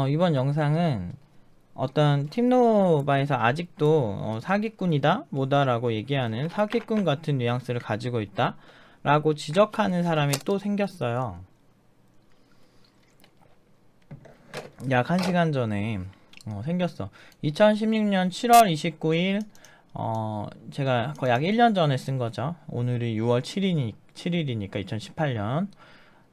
이번 영상은 어떤 팀노바에서 아직도 사기꾼이다 뭐다라고 얘기하는 사기꾼 같은 뉘앙스를 가지고 있다 라고 지적하는 사람이 또 생겼어요. 약 1시간 전에 생겼어. 2016년 7월 29일 제가 거의 약 1년 전에 쓴 거죠. 오늘이 6월 7일이니까 2018년.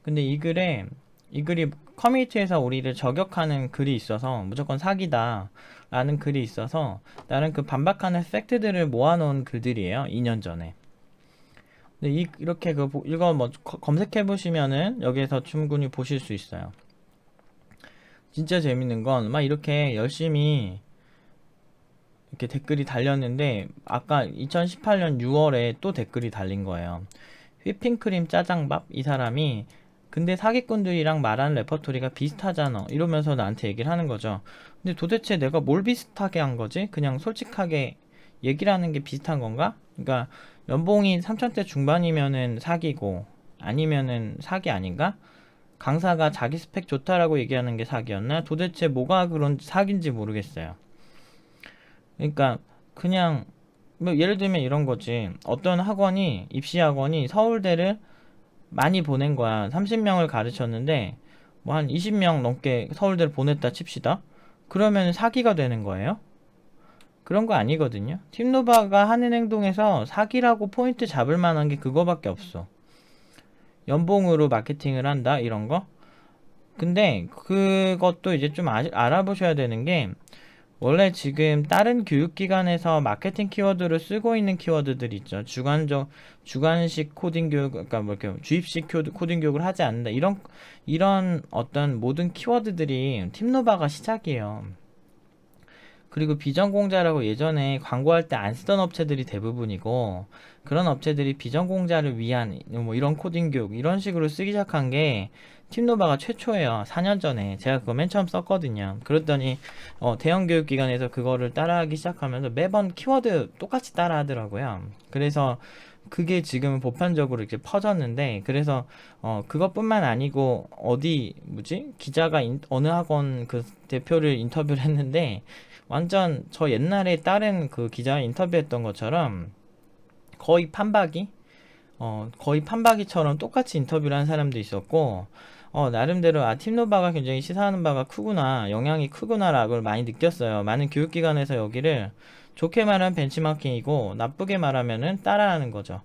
근데 이 글이 커뮤니티에서 우리를 저격하는 글이 있어서 무조건 사기다 라는 글이 있어서 나는 그 반박하는 팩트들을 모아놓은 글들이에요. 2년 전에. 근데 이렇게 이거 뭐 검색해 보시면은 여기에서 충분히 보실 수 있어요. 진짜 재밌는 건 막 이렇게 열심히 이렇게 댓글이 달렸는데 아까 2018년 6월에 또 댓글이 달린 거예요. 휘핑크림 짜장밥 이 사람이 근데 사기꾼들이랑 말하는 레퍼토리가 비슷하잖아 이러면서 나한테 얘기를 하는 거죠. 근데 도대체 내가 뭘 비슷하게 한 거지? 그냥 솔직하게 얘기를 하는 게 비슷한 건가? 그러니까 연봉이 3천대 중반이면은 사기고 아니면은 사기 아닌가? 강사가 자기 스펙 좋다라고 얘기하는 게 사기였나? 도대체 뭐가 그런 사기인지 모르겠어요. 그러니까 그냥 뭐 예를 들면 이런 거지. 어떤 학원이 입시 학원이 서울대를 많이 보낸 거야. 30명을 가르쳤는데 뭐 한 20명 넘게 서울대를 보냈다 칩시다. 그러면 사기가 되는 거예요? 그런 거 아니거든요. 팀노바가 하는 행동에서 사기라고 포인트 잡을 만한 게 그거밖에 없어. 연봉으로 마케팅을 한다 이런 거. 근데 그것도 이제 좀 알아보셔야 되는 게 원래 지금 다른 교육기관에서 마케팅 키워드를 쓰고 있는 키워드들 있죠. 주관식 코딩 교육, 그러니까 뭐 이렇게 주입식 코딩 교육을 하지 않는다. 이런 어떤 모든 키워드들이 팀노바가 시작이에요. 그리고 비전공자라고 예전에 광고할 때 안 쓰던 업체들이 대부분이고, 그런 업체들이 비전공자를 위한 뭐 이런 코딩 교육 이런 식으로 쓰기 시작한 게 팀노바가 최초예요. 4년 전에 제가 그거 맨 처음 썼거든요. 그랬더니 대형 교육기관에서 그거를 따라하기 시작하면서 매번 키워드 똑같이 따라하더라고요. 그래서 그게 지금 보편적으로 이렇게 퍼졌는데, 그래서 그것뿐만 아니고 기자가 어느 학원 그 대표를 인터뷰를 했는데 완전 저 옛날에 다른 그 기자 인터뷰했던 것처럼 거의 판박이처럼 똑같이 인터뷰를 한 사람도 있었고, 나름대로 팀노바가 굉장히 시사하는 바가 크구나, 영향이 크구나라고 많이 느꼈어요. 많은 교육기관에서 여기를 좋게 말하면 벤치마킹이고 나쁘게 말하면은 따라하는 거죠.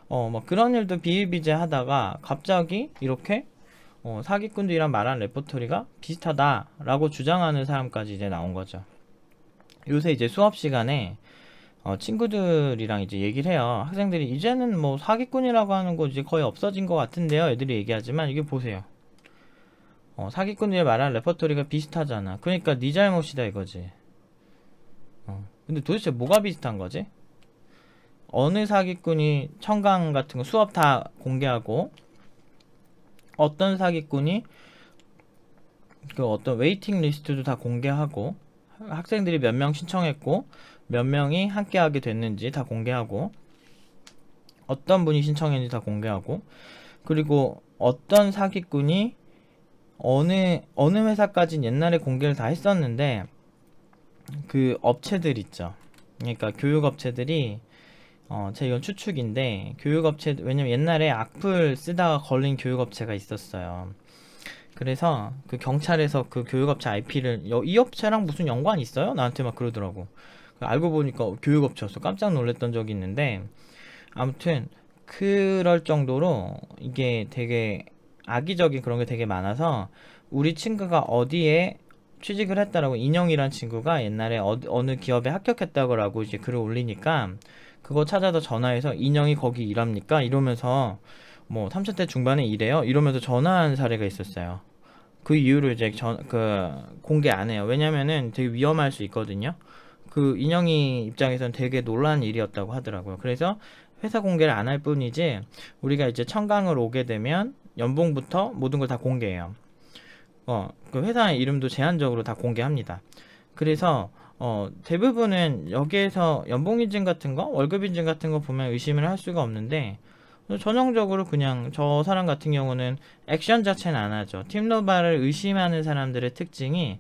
뭐 그런 일도 비일비재 하다가 갑자기 이렇게 사기꾼들이랑 말한 레포토리가 비슷하다라고 주장하는 사람까지 이제 나온 거죠. 요새 이제 수업 시간에 친구들이랑 이제 얘기를 해요. 학생들이 이제는 뭐 사기꾼이라고 하는 거 이제 거의 없어진 것 같은데요. 애들이 얘기하지만 이게 보세요. 사기꾼들이 말하는 레퍼토리가 비슷하잖아. 그러니까 네 잘못이다 이거지. 근데 도대체 뭐가 비슷한 거지? 어느 사기꾼이 청강 같은 거 수업 다 공개하고 어떤 사기꾼이 그 어떤 웨이팅 리스트도 다 공개하고 학생들이 몇 명 신청했고 몇 명이 함께 하게 됐는지 다 공개하고 어떤 분이 신청했는지 다 공개하고 그리고 어떤 사기꾼이 어느 회사까진 옛날에 공개를 다 했었는데 그 업체들 있죠. 그러니까 교육업체들이 제 이건 추측인데 왜냐면 옛날에 악플 쓰다가 걸린 교육업체가 있었어요. 그래서 그 경찰에서 그 교육업체 IP를 이 업체랑 무슨 연관이 있어요? 나한테 막 그러더라고. 알고 보니까 교육업체였어. 깜짝 놀랐던 적이 있는데 아무튼 그럴 정도로 이게 되게 악의적인 그런 게 되게 많아서 우리 친구가 어디에 취직을 했다라고 인영이란 친구가 옛날에 어느 기업에 합격했다고 이제 글을 올리니까 그거 찾아서 전화해서 인영이 거기 일합니까? 이러면서 뭐 3천대 중반에 일해요? 이러면서 전화한 사례가 있었어요. 그 이후로 이제 공개 안 해요. 왜냐면은 되게 위험할 수 있거든요. 그 인영이 입장에서는 되게 놀란 일이었다고 하더라고요. 그래서 회사 공개를 안 할 뿐이지 우리가 이제 청강을 오게 되면 연봉부터 모든 걸 다 공개해요. 그 회사 이름도 제한적으로 다 공개합니다. 그래서 대부분은 여기에서 연봉 인증 같은 거, 월급 인증 같은 거 보면 의심을 할 수가 없는데 전형적으로 그냥 저 사람 같은 경우는 액션 자체는 안 하죠. 팀노바를 의심하는 사람들의 특징이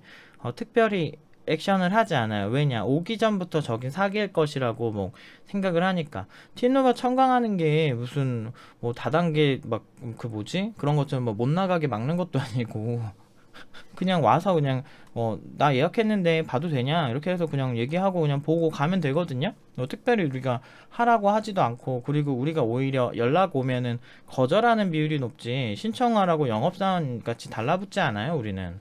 특별히 액션을 하지 않아요. 왜냐? 오기 전부터 저긴 사기일 것이라고 뭐 생각을 하니까. 팀노바 청강하는 게 무슨 뭐 다단계 막 그 뭐지? 그런 것처럼 뭐 못 나가게 막는 것도 아니고 그냥 와서 그냥 나 예약했는데 봐도 되냐 이렇게 해서 그냥 얘기하고 그냥 보고 가면 되거든요. 특별히 우리가 하라고 하지도 않고, 그리고 우리가 오히려 연락 오면은 거절하는 비율이 높지 신청하라고 영업사원 같이 달라붙지 않아요. 우리는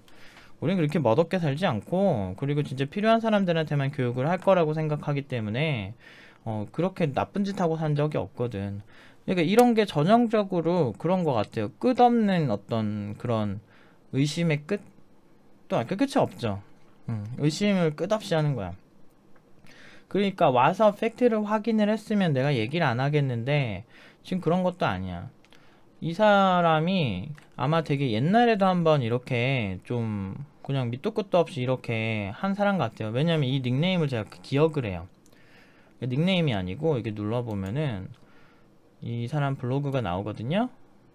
그렇게 멋없게 살지 않고, 그리고 진짜 필요한 사람들한테만 교육을 할 거라고 생각하기 때문에 그렇게 나쁜 짓 하고 산 적이 없거든. 그러니까 이런 게 전형적으로 그런 것 같아요. 끝없는 어떤 그런 의심의 끝도 끝이 없죠. 의심을 끝없이 하는 거야. 그러니까 와서 팩트를 확인을 했으면 내가 얘기를 안 하겠는데 지금 그런 것도 아니야. 이 사람이 아마 되게 옛날에도 한번 이렇게 좀 그냥 밑도 끝도 없이 이렇게 한 사람 같아요. 왜냐면 이 닉네임을 제가 기억을 해요. 닉네임이 아니고 이게 눌러보면은 이 사람 블로그가 나오거든요.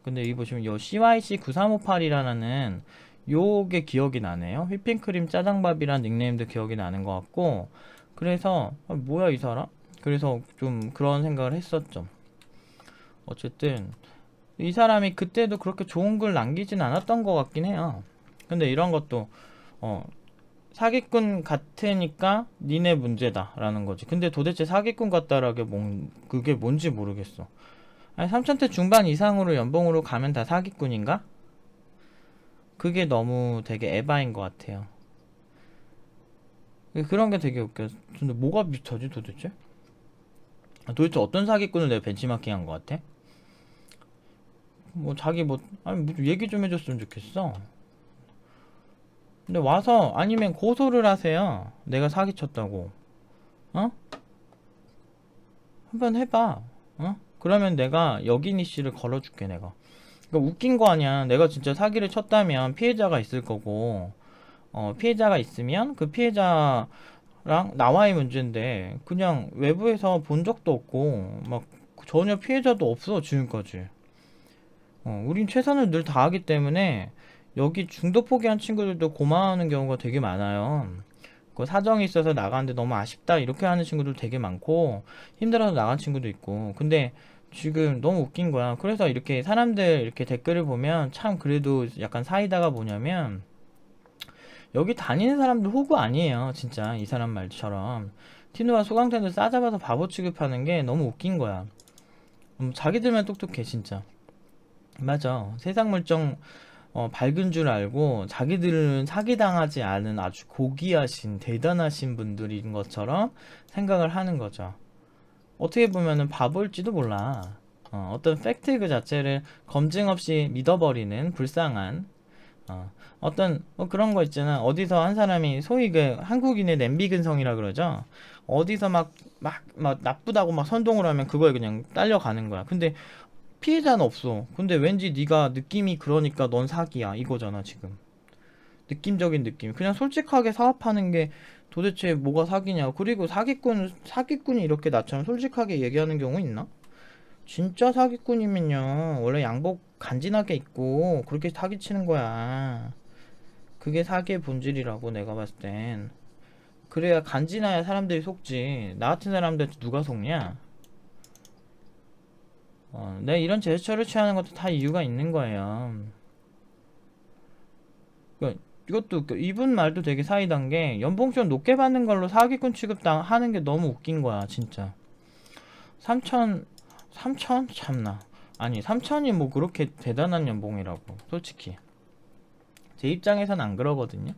근데 여기 보시면 요 CYC9358이라는 요게 기억이 나네요. 휘핑크림 짜장밥이란 닉네임도 기억이 나는 것 같고, 그래서 뭐야 이 사람? 그래서 좀 그런 생각을 했었죠. 어쨌든 이 사람이 그때도 그렇게 좋은 글 남기진 않았던 것 같긴 해요. 근데 이런 것도 사기꾼 같으니까 니네 문제다 라는 거지. 근데 도대체 사기꾼 같다라게 그게 뭔지 모르겠어. 아니 3천대 중반 이상으로 연봉으로 가면 다 사기꾼인가? 그게 너무 되게 에바인 것 같아요. 그런 게 되게 웃겨. 근데 뭐가 비슷하지 도대체? 도대체 어떤 사기꾼을 내가 벤치마킹 한 것 같아? 뭐 자기 아니 뭐 얘기 좀 해줬으면 좋겠어. 근데 와서 아니면 고소를 하세요. 내가 사기쳤다고. 어? 한번 해봐. 그러면 내가 여기니 씨를 걸어줄게 내가. 그러니까 웃긴 거 아니야. 내가 진짜 사기를 쳤다면 피해자가 있을 거고, 피해자가 있으면 그 피해자랑 나와의 문제인데 그냥 외부에서 본 적도 없고 막 전혀 피해자도 없어 지금까지. 우린 최선을 늘 다하기 때문에 여기 중도 포기한 친구들도 고마워하는 경우가 되게 많아요. 그 사정이 있어서 나가는데 너무 아쉽다 이렇게 하는 친구들 되게 많고, 힘들어서 나간 친구도 있고. 근데 지금 너무 웃긴 거야. 그래서 이렇게 사람들 이렇게 댓글을 보면 참 그래도 약간 사이다가 뭐냐면, 여기 다니는 사람들 호구 아니에요 진짜. 이 사람 말처럼 티누와 소강태도 싸잡아서 바보 취급하는 게 너무 웃긴 거야. 자기들만 똑똑해 진짜. 맞아. 세상 물정 밝은 줄 알고 자기들은 사기당하지 않은 아주 고귀하신 대단하신 분들인 것처럼 생각을 하는 거죠. 어떻게 보면은 바보일지도 몰라. 어떤 팩트 그 자체를 검증 없이 믿어버리는 불쌍한 어떤 그런 거 있잖아. 어디서 한 사람이 소위 그 한국인의 냄비 근성이라 그러죠. 어디서 막 나쁘다고 막 선동을 하면 그거에 그냥 딸려가는 거야. 근데 피해자는 없어. 근데 왠지 네가 느낌이 그러니까 넌 사기야 이거잖아 지금. 느낌적인 느낌. 그냥 솔직하게 사업하는 게 도대체 뭐가 사기냐. 그리고 사기꾼이 이렇게 나처럼 솔직하게 얘기하는 경우 있나? 진짜 사기꾼이면요 원래 양복 간지나게 입고 그렇게 사기치는 거야. 그게 사기의 본질이라고 내가 봤을 땐. 그래야 간지나야 사람들이 속지. 나 같은 사람들한테 누가 속냐? 내가 이런 제스처를 취하는 것도 다 이유가 있는 거예요. 이것도 이분 말도 되게 사이단 게, 연봉 좀 높게 받는 걸로 사기꾼 취급당 하는 게 너무 웃긴 거야 진짜. 3천 참나. 아니 3천이 뭐 그렇게 대단한 연봉이라고 솔직히 제 입장에선 안 그러거든요.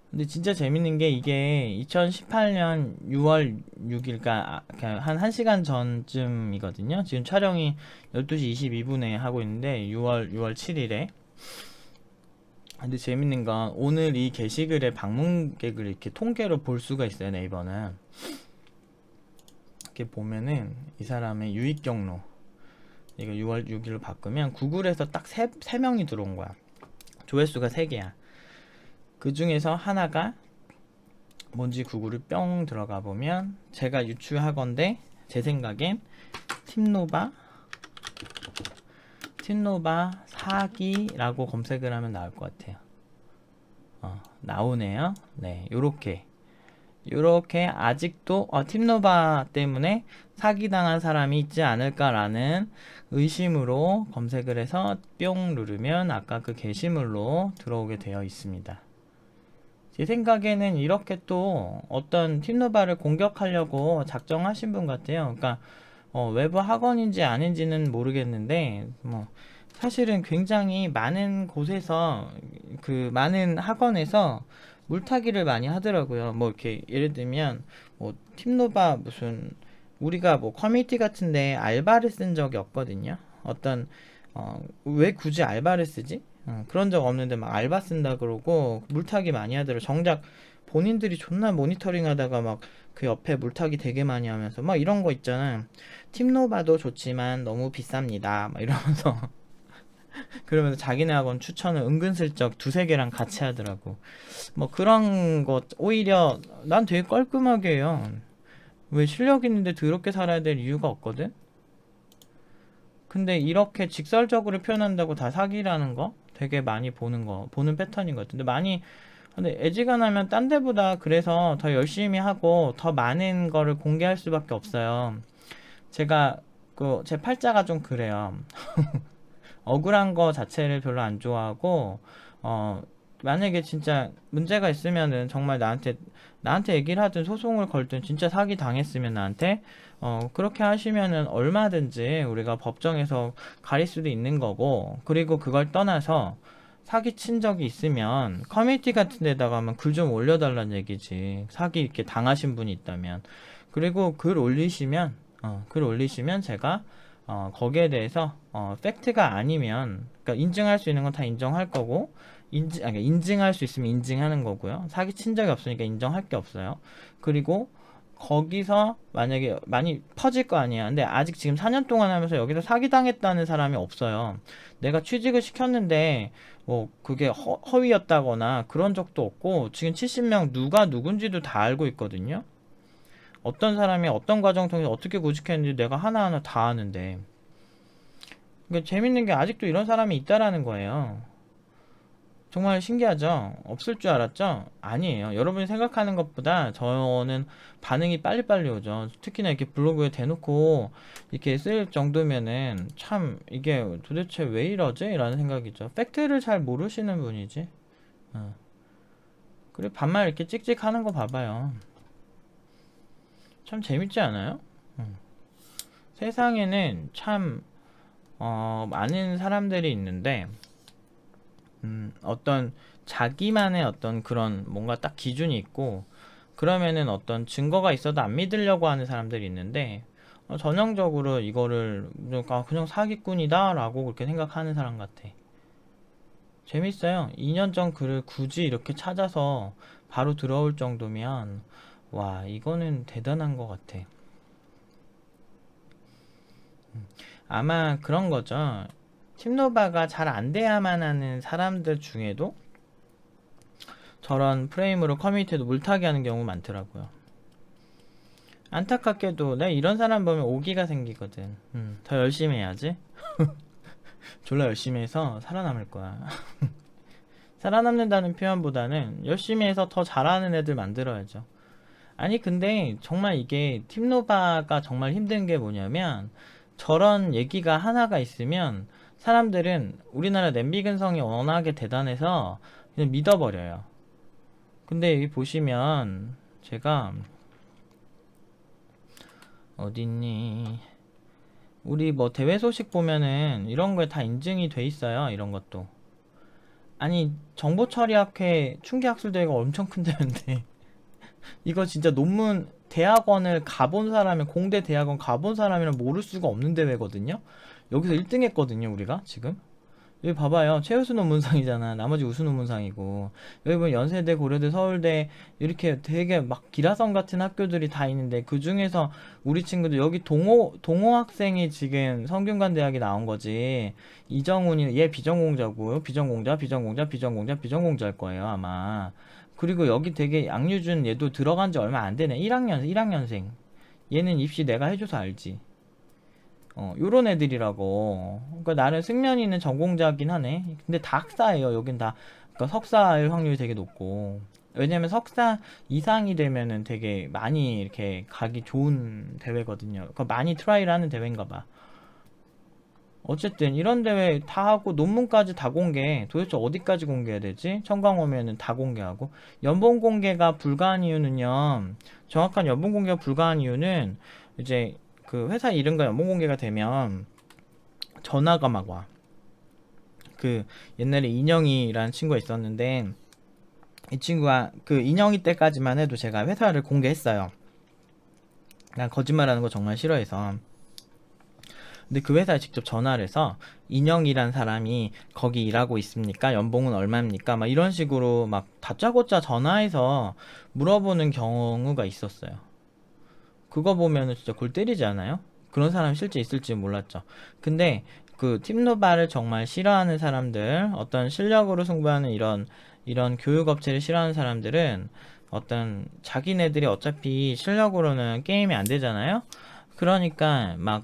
근데 진짜 재밌는 게, 이게 2018년 6월 6일, 그러니까 한 1시간 전쯤이거든요. 지금 촬영이 12시 22분에 하고 있는데 6월 7일에. 근데 재밌는 건 오늘 이 게시글의 방문객을 이렇게 통계로 볼 수가 있어요. 네이버는 이렇게 보면은 이 사람의 유입 경로, 이거 6월 6일로 바꾸면 구글에서 딱 3명이 들어온 거야. 조회수가 3개야. 그 중에서 하나가 뭔지 구글을 뿅 들어가 보면, 제가 유추하건데 제 생각엔 팀노바 팁노바 사기라고 검색을 하면 나올 것 같아요. 나오네요. 네, 요렇게 아직도 팁노바 때문에 사기당한 사람이 있지 않을까라는 의심으로 검색을 해서 뿅 누르면 아까 그 게시물로 들어오게 되어 있습니다. 제 생각에는 이렇게 또 어떤 팁노바를 공격하려고 작정하신 분 같아요. 그러니까 외부 학원인지 아닌지는 모르겠는데 사실은 굉장히 많은 곳에서 그 많은 학원에서 물타기를 많이 하더라고요. 이렇게 예를 들면 팁노바 무슨 우리가 커뮤니티 같은데 알바를 쓴 적이 없거든요. 왜 굳이 알바를 쓰지? 그런 적 없는데 막 알바 쓴다 그러고 물타기 많이 하더라고요. 정작 본인들이 존나 모니터링 하다가 막 그 옆에 물타기 되게 많이 하면서 막 이런 거 있잖아요. 팁노바도 좋지만 너무 비쌉니다. 막 이러면서 그러면서 자기네 학원 추천을 은근슬쩍 두세 개랑 같이 하더라고. 그런 것 오히려 난 되게 깔끔하게 해요. 왜 실력 있는데 더럽게 살아야 될 이유가 없거든? 근데 이렇게 직설적으로 표현한다고 다 사기라는 거 되게 많이 보는 패턴인 것 같은데 근데 애지간하면 딴 데보다 그래서 더 열심히 하고 더 많은 거를 공개할 수밖에 없어요. 제가 제 팔자가 좀 그래요. 억울한 거 자체를 별로 안 좋아하고 만약에 진짜 문제가 있으면은 정말 나한테 얘기를 하든 소송을 걸든 진짜 사기 당했으면 나한테 그렇게 하시면은 얼마든지 우리가 법정에서 가릴 수도 있는 거고, 그리고 그걸 떠나서 사기 친 적이 있으면 커뮤니티 같은 데다가 하면 글 좀 올려달라는 얘기지. 사기 이렇게 당하신 분이 있다면. 그리고 글 올리시면 제가 거기에 대해서 팩트가 아니면, 그러니까 인증할 수 있는 건 다 인정할 거고, 인증할 수 있으면 인증하는 거고요. 사기 친 적이 없으니까 인정할 게 없어요. 그리고 거기서 만약에 많이 퍼질 거 아니야. 근데 아직 지금 4년 동안 하면서 여기서 사기당했다는 사람이 없어요. 내가 취직을 시켰는데 그게 허위였다거나 그런 적도 없고, 지금 70명 누가 누군지도 다 알고 있거든요. 어떤 사람이 어떤 과정 통해서 어떻게 구직했는지 내가 하나하나 다 아는데. 그러니까 재밌는 게 아직도 이런 사람이 있다라는 거예요. 정말 신기하죠? 없을 줄 알았죠? 아니에요. 여러분이 생각하는 것보다 저는 반응이 빨리빨리 오죠. 특히나 이렇게 블로그에 대놓고 이렇게 쓸 정도면은 참 이게 도대체 왜 이러지? 라는 생각이죠. 팩트를 잘 모르시는 분이지. 그리고 반말 이렇게 찍찍 하는 거 봐봐요. 참 재밌지 않아요? 세상에는 참 많은 사람들이 있는데 어떤 자기만의 어떤 그런 뭔가 딱 기준이 있고, 그러면은 어떤 증거가 있어도 안 믿으려고 하는 사람들이 있는데 전형적으로 이거를 그냥 사기꾼이다 라고 그렇게 생각하는 사람 같아. 재밌어요. 2년 전 글을 굳이 이렇게 찾아서 바로 들어올 정도면 와, 이거는 대단한 것 같아. 아마 그런 거죠. 팁노바가 잘 안 돼야만 하는 사람들 중에도 저런 프레임으로 커뮤니티에도 물타기 하는 경우 많더라고요. 안타깝게도 내가 이런 사람 보면 오기가 생기거든. 더 열심히 해야지. 졸라 열심히 해서 살아남을 거야. 살아남는다는 표현보다는 열심히 해서 더 잘하는 애들 만들어야죠. 아니 근데 정말 이게 팁노바가 정말 힘든 게 뭐냐면, 저런 얘기가 하나가 있으면 사람들은 우리나라 냄비 근성이 워낙에 대단해서 그냥 믿어버려요. 근데 여기 보시면 제가 어딨니, 우리 대회 소식 보면은 이런 거에 다 인증이 돼 있어요. 이런 것도. 아니 정보처리학회 충기학술대회가 엄청 큰 대회인데 이거 진짜 논문 대학원을 가본 사람이, 공대 대학원 가본 사람이랑 모를 수가 없는 대회거든요. 여기서 1등 했거든요 우리가 지금. 여기 봐봐요. 최우수 논문상이잖아. 나머지 우수 논문상이고. 여기 보면 연세대, 고려대, 서울대 이렇게 되게 막 기라성 같은 학교들이 다 있는데, 그 중에서 우리 친구들 여기 동호 학생이 지금 성균관 대학이 나온 거지. 이정훈이 얘 비전공자고, 비전공자일 거예요 아마. 그리고 여기 되게 양유준 얘도 들어간 지 얼마 안 되네. 1학년생. 얘는 입시 내가 해줘서 알지. 요런 애들이라고. 그러니까 나는 승련이 있는 전공자긴 하네. 근데 다 학사예요. 여긴 다. 그러니까 석사일 확률이 되게 높고. 왜냐면 석사 이상이 되면은 되게 많이 이렇게 가기 좋은 대회거든요. 그러니까 많이 트라이를 하는 대회인가 봐. 어쨌든 이런 대회 다 하고 논문까지 다 공개. 도대체 어디까지 공개해야 되지? 청강 오면은 다 공개하고. 연봉 공개가 불가한 이유는요. 정확한 연봉 공개가 불가한 이유는 이제 그 회사 이름과 연봉 공개가 되면 전화가 막 와. 그 옛날에 인영이라는 친구가 있었는데 이 친구가 그 인영이 때까지만 해도 제가 회사를 공개했어요. 난 거짓말하는 거 정말 싫어해서. 근데 그 회사에 직접 전화를 해서 인영이란 사람이 거기 일하고 있습니까? 연봉은 얼마입니까? 막 이런 식으로 막 다짜고짜 전화해서 물어보는 경우가 있었어요. 그거 보면은 진짜 골 때리지 않아요? 그런 사람 실제 있을지 몰랐죠. 근데 그 팀노바를 정말 싫어하는 사람들, 어떤 실력으로 승부하는 이런 교육업체를 싫어하는 사람들은 어떤 자기네들이 어차피 실력으로는 게임이 안 되잖아요? 그러니까 막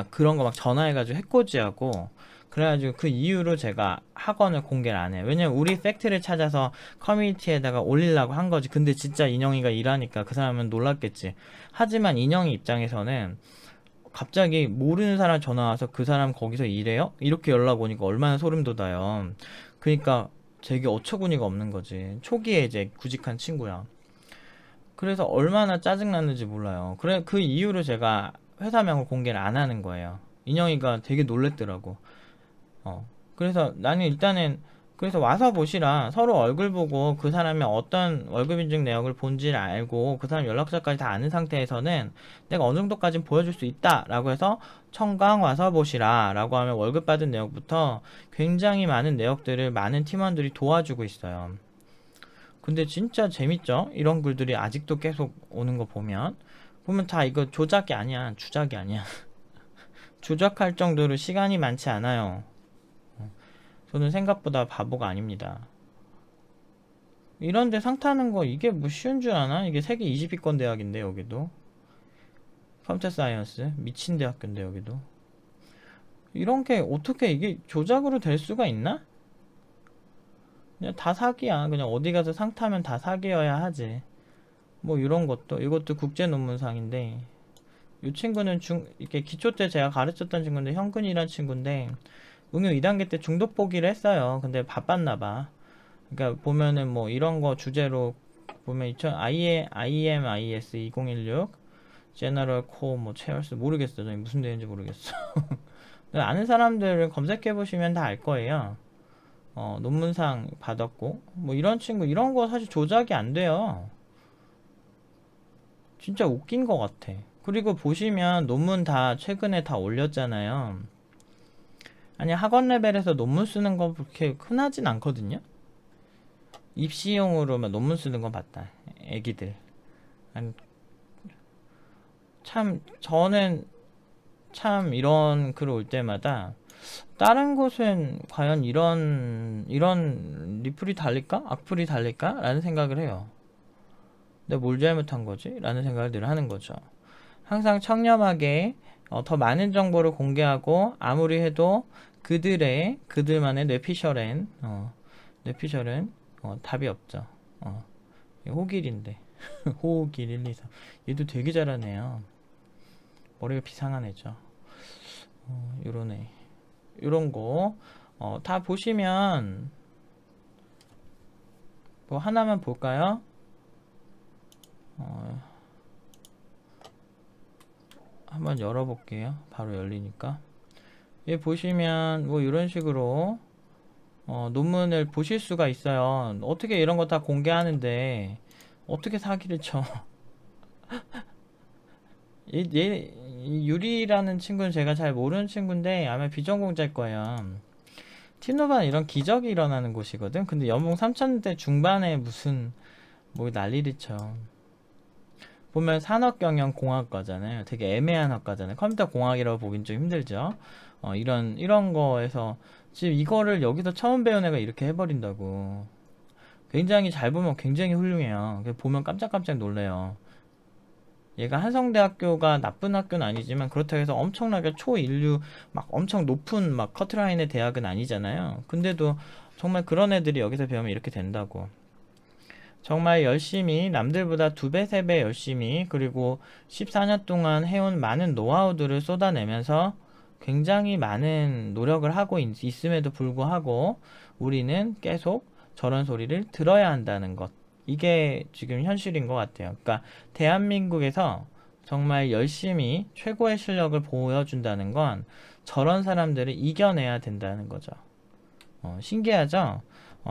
그런 거 막 전화해가지고 해코지하고 그래가지고 그 이후로 제가 학원을 공개를 안 해요. 왜냐면 우리 팩트를 찾아서 커뮤니티에다가 올리려고 한 거지. 근데 진짜 인영이가 일하니까 그 사람은 놀랐겠지. 하지만 인영이 입장에서는 갑자기 모르는 사람 전화 와서 그 사람 거기서 일해요? 이렇게 연락 오니까 얼마나 소름 돋아요. 그러니까 되게 어처구니가 없는 거지. 초기에 이제 구직한 친구야. 그래서 얼마나 짜증났는지 몰라요. 그래 그 이후로 제가 회사명을 공개를 안 하는 거예요. 인영이가 되게 놀랬더라고. 그래서 나는 일단은 그래서 와서 보시라. 서로 얼굴 보고 그 사람이 어떤 월급 인증 내역을 본지를 알고 그 사람 연락처까지 다 아는 상태에서는 내가 어느 정도까지는 보여줄 수 있다 라고 해서 청강 와서 보시라 라고 하면 월급 받은 내역부터 굉장히 많은 내역들을 많은 팀원들이 도와주고 있어요. 근데 진짜 재밌죠? 이런 글들이 아직도 계속 오는 거 보면 다 이거 조작이 아니야. 주작이 아니야. 조작할 정도로 시간이 많지 않아요. 저는 생각보다 바보가 아닙니다. 이런데 상 타는 거 이게 뭐 쉬운 줄 아나? 이게 세계 20위권 대학인데 여기도 컴퓨터 사이언스 미친 대학교인데 여기도 이런 게 어떻게 이게 조작으로 될 수가 있나? 그냥 다 사기야. 그냥 어디 가서 상 타면 다 사기여야 하지. 뭐 이런 것도 이것도 국제 논문상인데 이 친구는 이렇게 기초 때 제가 가르쳤던 친구인데 현근이란 친구인데 응용 2단계 때 중독 포기를 했어요. 근데 바빴나봐. 그러니까 보면은 뭐 이런 거 주제로 보면 2000 IEMIS 2016 제너럴 코어 뭐 체열스 모르겠어. 저희 무슨 대회인지 모르겠어. 아는 사람들을 검색해 보시면 다 알 거예요. 논문상 받았고 뭐 이런 친구 이런 거 사실 조작이 안 돼요. 진짜 웃긴 것 같아. 그리고 보시면 논문 다 최근에 다 올렸잖아요. 아니 학원 레벨에서 논문 쓰는 거 그렇게 흔하진 않거든요. 입시용으로만 논문 쓰는 건 봤다. 애기들. 아니, 참 저는 참 이런 글 올 때마다 다른 곳은 과연 이런 리플이 달릴까? 악플이 달릴까? 라는 생각을 해요. 내가 뭘 잘못한 거지? 라는 생각을 늘 하는 거죠. 항상 청렴하게 더 많은 정보를 공개하고 아무리 해도 그들만의 뇌피셜엔 답이 없죠. 호길인데 호길 1, 2, 3 얘도 되게 잘하네요. 머리가 비상한 애죠. 요런 애 요런 거 다 보시면 뭐 하나만 볼까요? 한번 열어볼게요. 바로 열리니까. 여기 보시면 뭐 이런 식으로 논문을 보실 수가 있어요. 어떻게 이런 거 다 공개하는데 어떻게 사기를 쳐? 이 유리라는 친구는 제가 잘 모르는 친구인데 아마 비전공자일 거예요. 티노바는 이런 기적이 일어나는 곳이거든. 근데 연봉 3,000대 중반에 무슨 뭐 난리를 쳐. 보면 산업경영공학과잖아요. 되게 애매한 학과잖아요. 컴퓨터 공학이라고 보긴 좀 힘들죠. 이런 거에서 지금 이거를 여기서 처음 배운 애가 이렇게 해버린다고. 굉장히 잘 보면 굉장히 훌륭해요. 보면 깜짝깜짝 놀래요. 얘가 한성대학교가 나쁜 학교는 아니지만 그렇다고 해서 엄청나게 초인류 막 엄청 높은 막 커트라인의 대학은 아니잖아요. 근데도 정말 그런 애들이 여기서 배우면 이렇게 된다고. 정말 열심히 남들보다 2배, 3배 열심히 그리고 14년 동안 해온 많은 노하우들을 쏟아내면서 굉장히 많은 노력을 하고 있음에도 불구하고 우리는 계속 저런 소리를 들어야 한다는 것. 이게 지금 현실인 것 같아요. 그러니까 대한민국에서 정말 열심히 최고의 실력을 보여준다는 건 저런 사람들을 이겨내야 된다는 거죠. 신기하죠?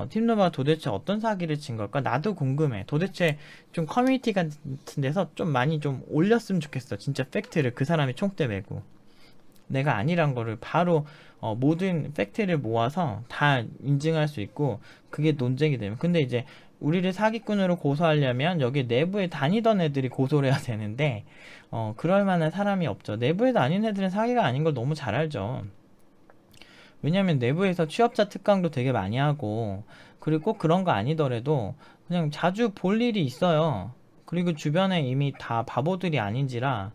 팀노바가 도대체 어떤 사기를 친 걸까? 나도 궁금해. 도대체 좀 커뮤니티 같은 데서 좀 많이 좀 올렸으면 좋겠어. 진짜 팩트를 그 사람이 총대 메고. 내가 아니란 거를 바로 모든 팩트를 모아서 다 인증할 수 있고 그게 논쟁이 되면 근데 이제 우리를 사기꾼으로 고소하려면 여기 내부에 다니던 애들이 고소를 해야 되는데 그럴 만한 사람이 없죠. 내부에 다니는 애들은 사기가 아닌 걸 너무 잘 알죠. 왜냐면 내부에서 취업자 특강도 되게 많이 하고 그리고 꼭 그런 거 아니더라도 그냥 자주 볼 일이 있어요. 그리고 주변에 이미 다 바보들이 아닌지라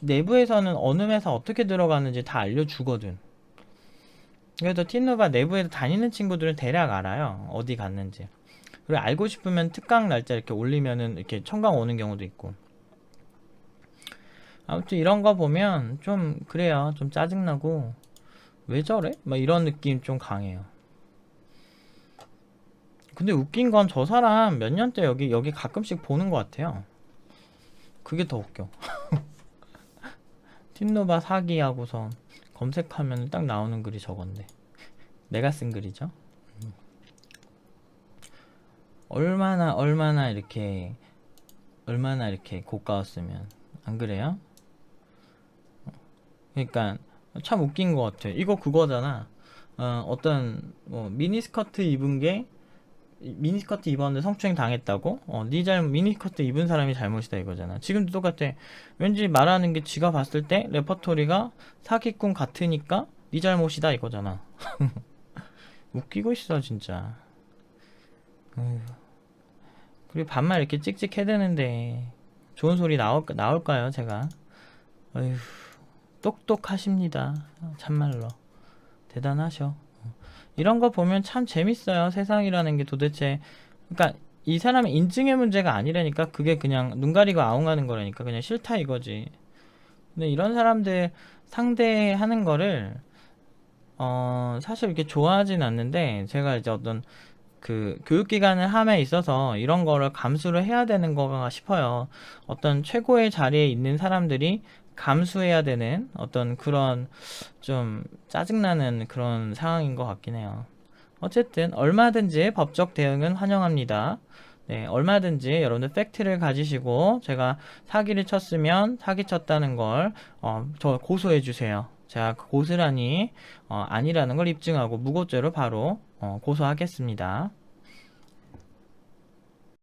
내부에서는 어느 회사 어떻게 들어가는지 다 알려주거든. 그래서 티누바 내부에서 다니는 친구들은 대략 알아요. 어디 갔는지. 그리고 알고 싶으면 특강 날짜 이렇게 올리면은 이렇게 청강 오는 경우도 있고. 아무튼 이런 거 보면 좀 그래요. 좀 짜증나고 왜 저래? 막 이런 느낌 좀 강해요. 근데 웃긴 건 저 사람 몇 년째 여기 가끔씩 보는 것 같아요. 그게 더 웃겨. 틴노바 사기하고선 검색하면 딱 나오는 글이 저건데 내가 쓴 글이죠. 얼마나 이렇게 고가웠으면 안 그래요? 그러니까 참 웃긴 것 같아. 이거 그거잖아. 어떤 미니스커트 입었는데 성추행 당했다고? 미니스커트 입은 사람이 잘못이다 이거잖아. 지금도 똑같아. 왠지 말하는 게 지가 봤을 때 레퍼토리가 사기꾼 같으니까 네 잘못이다 이거잖아. 웃기고 있어 진짜. 어휴. 그리고 반말 이렇게 찍찍 해대는데 좋은 소리 나올까요 제가? 어휴. 똑똑하십니다. 참말로. 대단하셔. 이런 거 보면 참 재밌어요. 세상이라는 게 도대체. 그러니까 이 사람의 인증의 문제가 아니라니까. 그게 그냥 눈 가리고 아웅하는 거라니까. 그냥 싫다 이거지. 근데 이런 사람들 상대하는 거를 사실 이렇게 좋아하진 않는데 제가 이제 어떤 그 교육기관을 함에 있어서 이런 거를 감수를 해야 되는 거가 싶어요. 어떤 최고의 자리에 있는 사람들이 감수해야 되는 어떤 그런 좀 짜증나는 그런 상황인 것 같긴 해요. 어쨌든 얼마든지 법적 대응은 환영합니다. 네, 얼마든지 여러분들 팩트를 가지시고 제가 사기를 쳤으면 사기쳤다는 걸 저 고소해 주세요. 제가 고스란히 아니라는 걸 입증하고 무고죄로 바로 고소하겠습니다.